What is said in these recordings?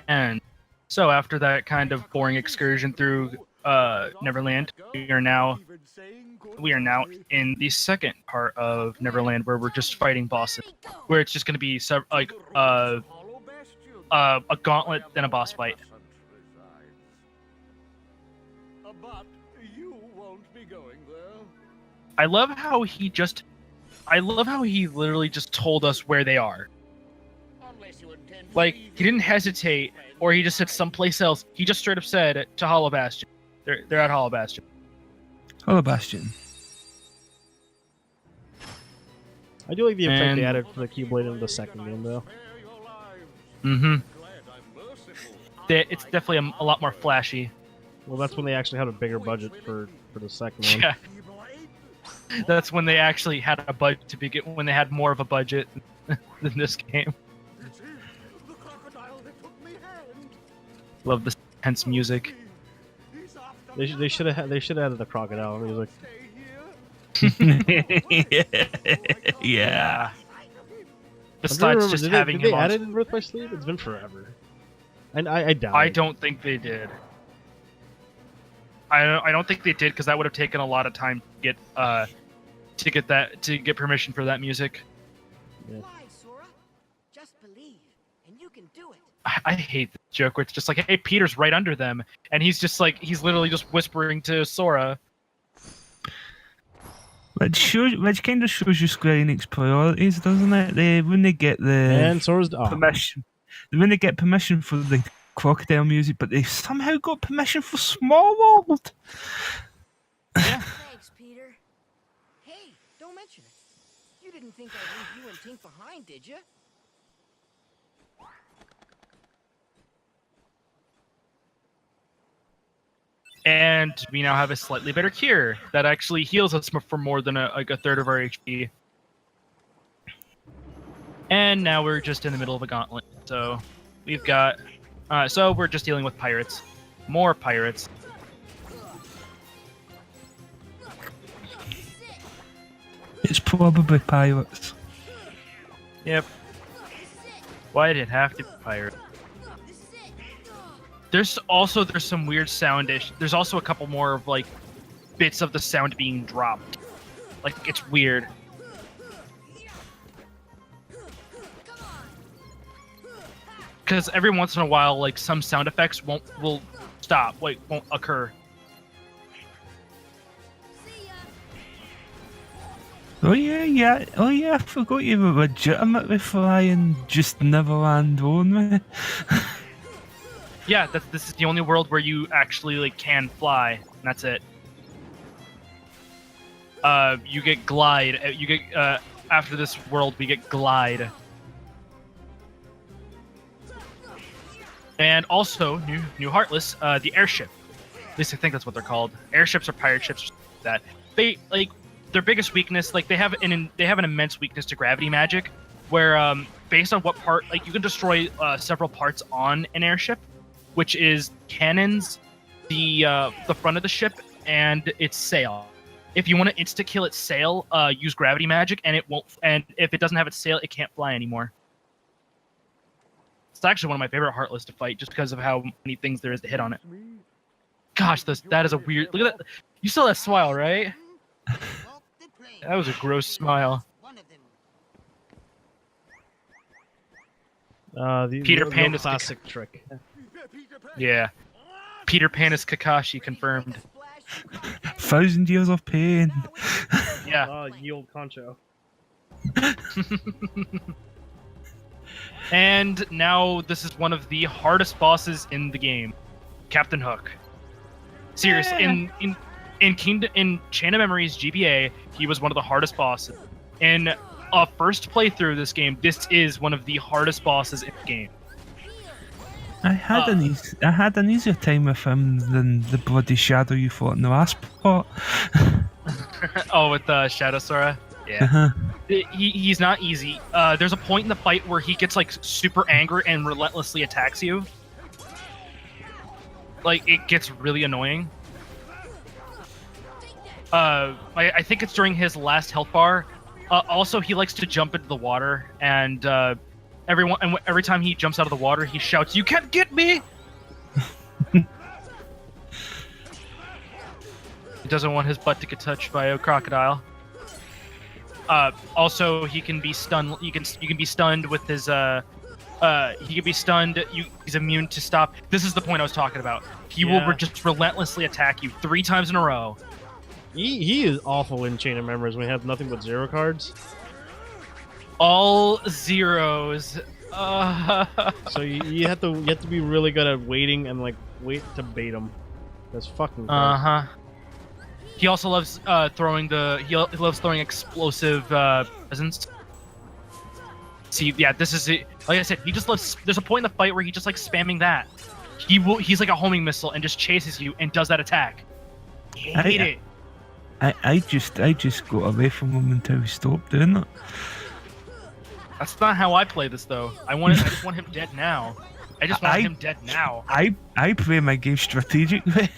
And so after that kind of boring excursion through Neverland, we are now in the second part of Neverland where we're just fighting bosses, where it's just going to be like a gauntlet then a boss fight. But you won't be going there. I love how he literally just told us where they are. Like, he didn't hesitate, or he just said someplace else. He just straight up said to Hollow Bastion. They're at Hollow Bastion. Hollow Bastion. I do like the effect they added for the Keyblade in the second game, though. Mm-hmm. It's definitely a lot more flashy. Well, that's when they actually had a bigger budget for the second one. Yeah. That's when they actually had a budget to begin. When they had more of a budget than this game. Love the tense music. They should have added the crocodile music. Yeah. Besides just having did him they on. add it in Birth by Sleep? It's been forever. And I doubt. I don't think they did. I don't think they did because that would have taken a lot of time to get permission for that music. Yeah. Why, Sora? Just believe, and you can do it. I hate the joke where it's just like, hey, Peter's right under them, and he's literally just whispering to Sora. Which kind of shows you Square Enix priorities, doesn't it? When they get the And Sora's permission, when they get permission for the crocodile music, but they somehow got permission for Small World. Yeah. Thanks, Peter. Hey, don't mention it. You didn't think I'd leave you and Tink behind, did you? And we now have a slightly better cure that actually heals us for more than a third of our HP. And now we're just in the middle of a gauntlet. So we've got... so we're just dealing with pirates. More pirates. It's probably pirates. Yep. Why did it have to be pirates? There's some weird sound-ish. There's also a couple more of, like, bits of the sound being dropped. Like, it's weird. Because every once in a while, like, some sound effects will stop, like, won't occur. Oh yeah, I forgot you were legitimately flying just Neverland only. Yeah, this is the only world where you actually, like, can fly, and that's it. You get glide. You get after this world, we get glide. And also, new Heartless, the airship. At least I think that's what they're called. Airships or pirate ships. That they like their biggest weakness. Like they have an immense weakness to gravity magic, where based on what part, like you can destroy several parts on an airship, which is cannons, the front of the ship, and its sail. If you want to insta kill its sail, use gravity magic, and it won't. And if it doesn't have its sail, it can't fly anymore. It's actually one of my favorite Heartless to fight, just because of how many things there is to hit on it. Gosh, that is a weird. Look at that. You saw that smile, right? That was a gross smile. Peter Pan is classic trick. Yeah. Peter Pan is Kakashi confirmed. 1,000 years of pain. Yeah. Ye old concho. And now this is one of the hardest bosses in the game, Captain Hook. Serious, in Chain of Memories GBA, he was one of the hardest bosses. In a first playthrough of this game, this is one of the hardest bosses in the game. I had an easier time with him than the bloody shadow you fought in the last part. Oh, with Shadow Sora? Yeah. He's not easy. There's a point in the fight where he gets like super angry and relentlessly attacks you. Like, it gets really annoying. I think it's during his last health bar. Also, he likes to jump into the water, and every time he jumps out of the water, he shouts, "You can't get me!" He doesn't want his butt to get touched by a crocodile. Also, he can be stunned. You can be stunned with his he can be stunned. He's immune to stop. This is the point I was talking about. He will just relentlessly attack you 3 times in a row. He is awful in Chain of Memories when we have nothing but 0 cards. All zeros. So you have to be really good at waiting and like wait to bait him. That's fucking. He also loves throwing he loves throwing explosive presents. See, yeah, this is it. Like I said, he just loves. There's a point in the fight where he just likes spamming that. He's like a homing missile and just chases you and does that attack. Hate it. I just got away from him until he stopped doing it. That's not how I play this though. I just want him dead now. I just want him dead now. I play my game strategically.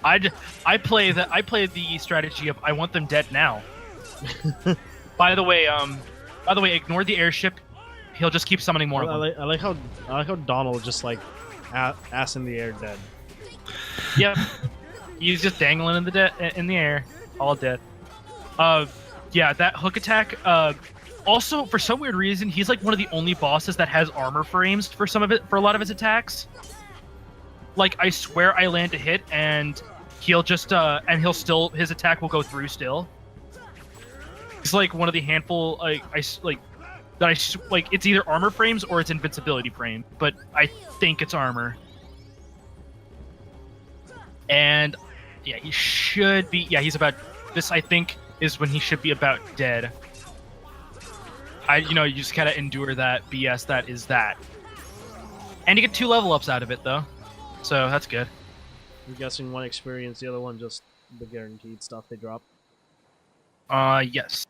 I play the strategy of I want them dead now. By the way, ignore the airship. He'll just keep summoning more of them. I like how Donald just like ass in the air dead. Yep. He's just dangling in the air, all dead. Yeah, that hook attack. Also, for some weird reason, he's like one of the only bosses that has armor frames for a lot of his attacks. Like, I swear I land a hit and he'll just his attack will go through still. It's like one of the handful it's either armor frames or it's invincibility frame, but I think it's armor. And yeah, he should be. Yeah, he's about. This I think is when he should be about dead. You just gotta endure that BS. That is that. And you get 2 level ups out of it though, so that's good. I'm guessing one experience, the other one just the guaranteed stuff they drop. Yes,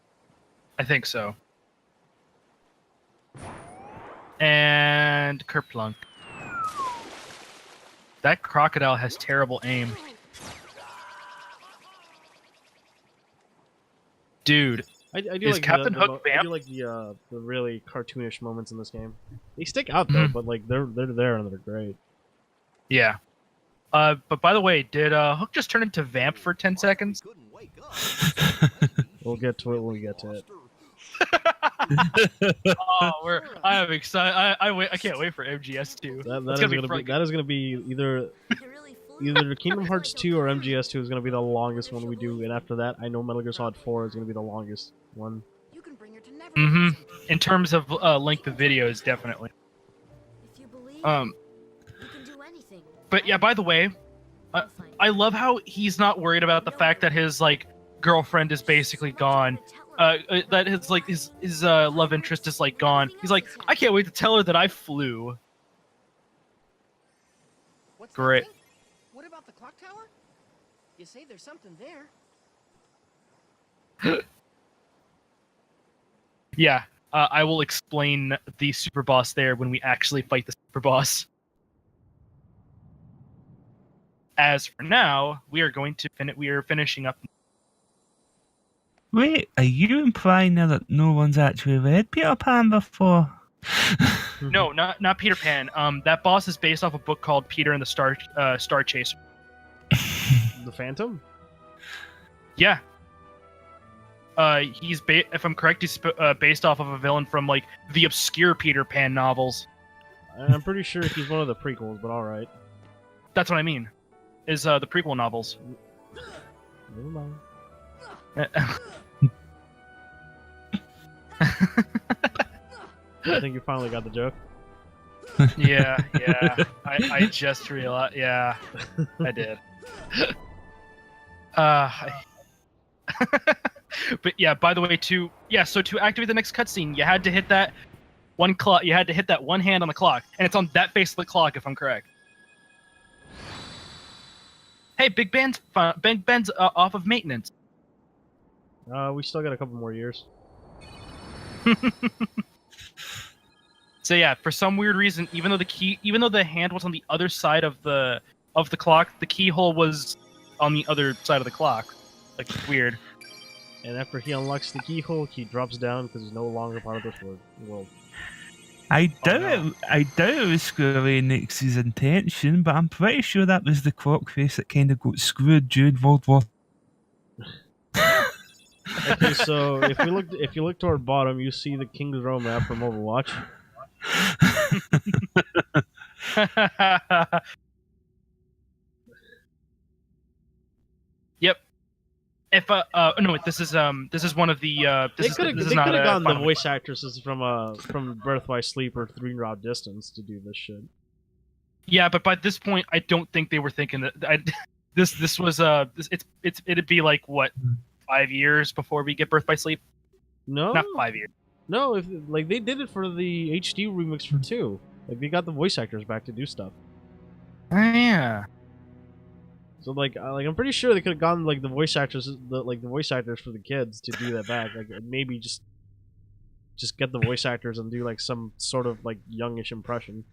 I think so. And Kerplunk. That crocodile has terrible aim. Dude, I do is like Captain Hook I vamp? do like the really cartoonish moments in this game. They stick out though, but like they're there and they're great. Yeah. But by the way, did Hook just turn into Vamp for 10 seconds? We'll get to it when we get to it. I am excited. I can't wait for MGS2. That is gonna be either Kingdom Hearts 2 or MGS2 is gonna be the longest one we do, and after that, I know Metal Gear Solid 4 is gonna be the longest one. You can bring her to Neverland. In terms of length of videos, definitely. If you believe, Um, you can do anything. but yeah, by the way, I love how he's not worried about the fact that his girlfriend is basically gone. That his love interest is gone. He's like, I can't wait to tell her that I flew. What's that Great. thing? What about the clock tower? You say there's something there. Yeah, I will explain the super boss there when we actually fight the super boss. As for now, we are going to finishing up. Wait, are you implying now that no one's actually read Peter Pan before? No, not Peter Pan. That boss is based off a book called Peter and the Star Chaser. The Phantom? Yeah. He's if I'm correct, he's based off of a villain from the obscure Peter Pan novels. I'm pretty sure he's one of the prequels, but all right. That's what I mean. Is the prequel novels. Never mind. I think you finally got the joke. Yeah. I just realized. Yeah, I did. But yeah. By the way, to activate the next cutscene, you had to hit that one clock. You had to hit that one hand on the clock, and it's on that face of the clock, if I'm correct. Hey, Big Ben's off of maintenance. We still got a couple more years. So yeah, for some weird reason, even though the hand was on the other side of the clock, the keyhole was on the other side of the clock. Weird. And after he unlocks the keyhole, he drops down because he's no longer part of this world. I doubt no. I doubt it was Square Enix's intention, but I'm pretty sure that was the clock face that kind of got screwed during World War. Okay, so if you look toward bottom, you see the King's Row map from Overwatch. Yep. If no wait, this is one of the They this could have is not a gotten the final- voice actresses from Birth by Sleep or 3 Route Distance to do this shit. Yeah, but by this point, I don't think they were thinking that. This was it'd be like what 5 years before we get Birth by Sleep. No, Not 5 years. no. If like they did it for the HD remix for 2, like they got the voice actors back to do stuff. Oh, yeah. So like I'm pretty sure they could have gotten like the voice actors for the kids to do that back. Like maybe just get the voice actors and do like some sort of like youngish impression.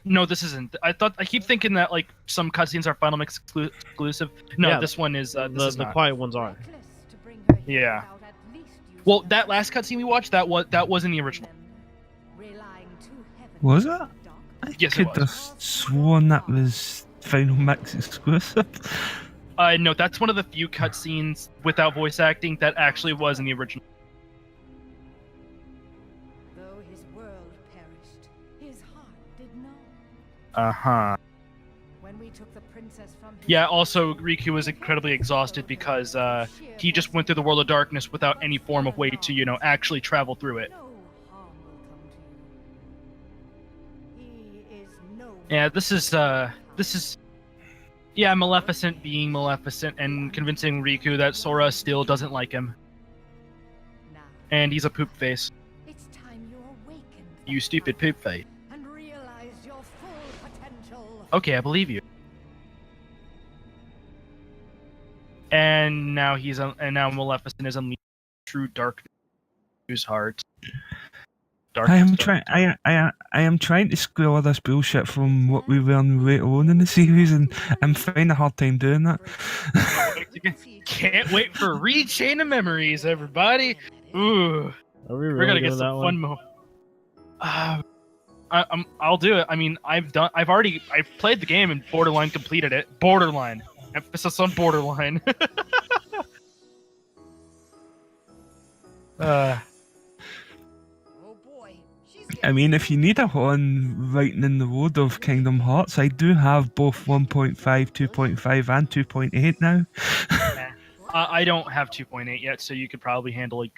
No, this isn't. I keep thinking that like some cutscenes are Final Mix exclusive. No, Yeah, this one is. This is the not. quiet ones are. Yeah. Well, that last cutscene we watched, that wasn't the original. Was it? I Yes, it could was. have sworn that was Final Mix exclusive. No, that's one of the few cutscenes without voice acting that actually was in the original. Though his world perished, his heart did not. Uh-huh. When we took the princess from his Yeah, also, Riku was incredibly exhausted because he just went through the world of darkness without any form of way to, actually travel through it. no harm will come to you. He is no Yeah, this is... Yeah, Maleficent being Maleficent and convincing Riku that Sora still doesn't like him. now. And he's a poop face. It's time you awakened. You stupid poop face. And realized your full potential. Okay, I believe you. And now now Maleficent is unleashed true darkness in his heart. I am trying. I am trying to square all this bullshit from what we learn later on in the series, and I'm finding a hard time doing that. Can't wait for Rechain of Memories, everybody. Ooh, Are we really we're gonna get doing some that fun one? I'll do it. I mean, I've played the game and borderline completed it. Borderline. Emphasis on borderline. Oh boy. She's I mean, if you need a horn writing in the road of Kingdom Hearts, I do have both 1.5, 2.5, and 2.8 now. I don't have 2.8 yet, so you could probably handle it.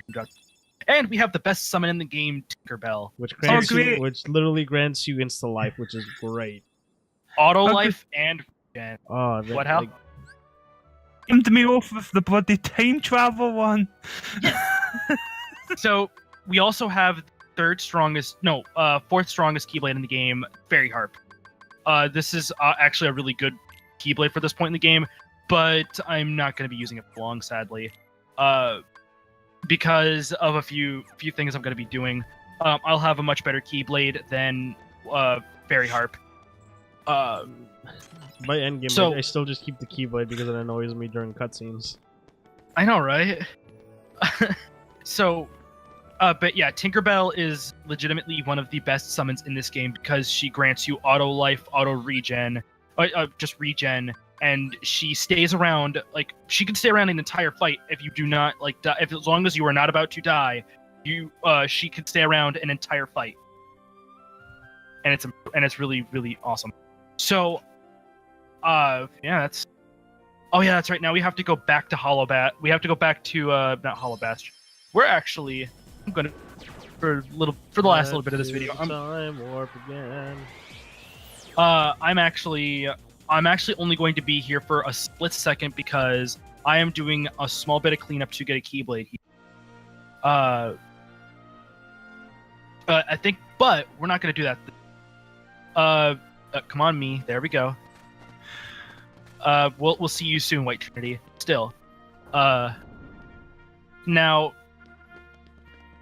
And we have the best summon in the game, Tinkerbell. Which grants great. which literally grants you insta life, which is great. Auto Okay. life and regen. Oh, What hell? like, Aimed me off with the bloody time travel one. So we also have fourth strongest Keyblade in the game, Fairy Harp. This is actually a really good Keyblade for this point in the game, but I'm not going to be using it for long, sadly, because of a few things I'm going to be doing. I'll have a much better Keyblade than Fairy Harp. by endgame, So- I still just keep the Keyblade because it annoys me during cutscenes. I know, right? So, but yeah, Tinkerbell is legitimately one of the best summons in this game because she grants you auto life, auto regen, just regen, and she stays around. Like she can stay around an entire fight if you do not like die, as long as you are not about to die. She can stay around an entire fight, and it's really really awesome. So, yeah, that's. Oh yeah, that's right. Now we have to go back to Hollowbat. We have to go back to not Hollowbast. We're actually. I'm gonna for the last little bit of this video. Time warp again. I'm actually only going to be here for a split second because I am doing a small bit of cleanup to get a Keyblade. I think, but we're not gonna do that. Come on, me. There we go. We'll see you soon, White Trinity. Still, now,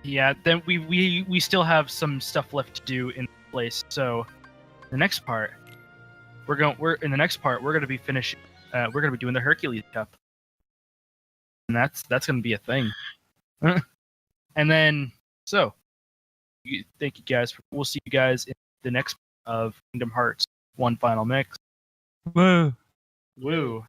yeah. Then we still have some stuff left to do in place. So, the next part, we're gonna be finishing. We're gonna be doing the Hercules Cup. and that's going to be a thing. And then, thank you guys. We'll see you guys in the next of Kingdom Hearts One Final Mix. Whoa. Woo.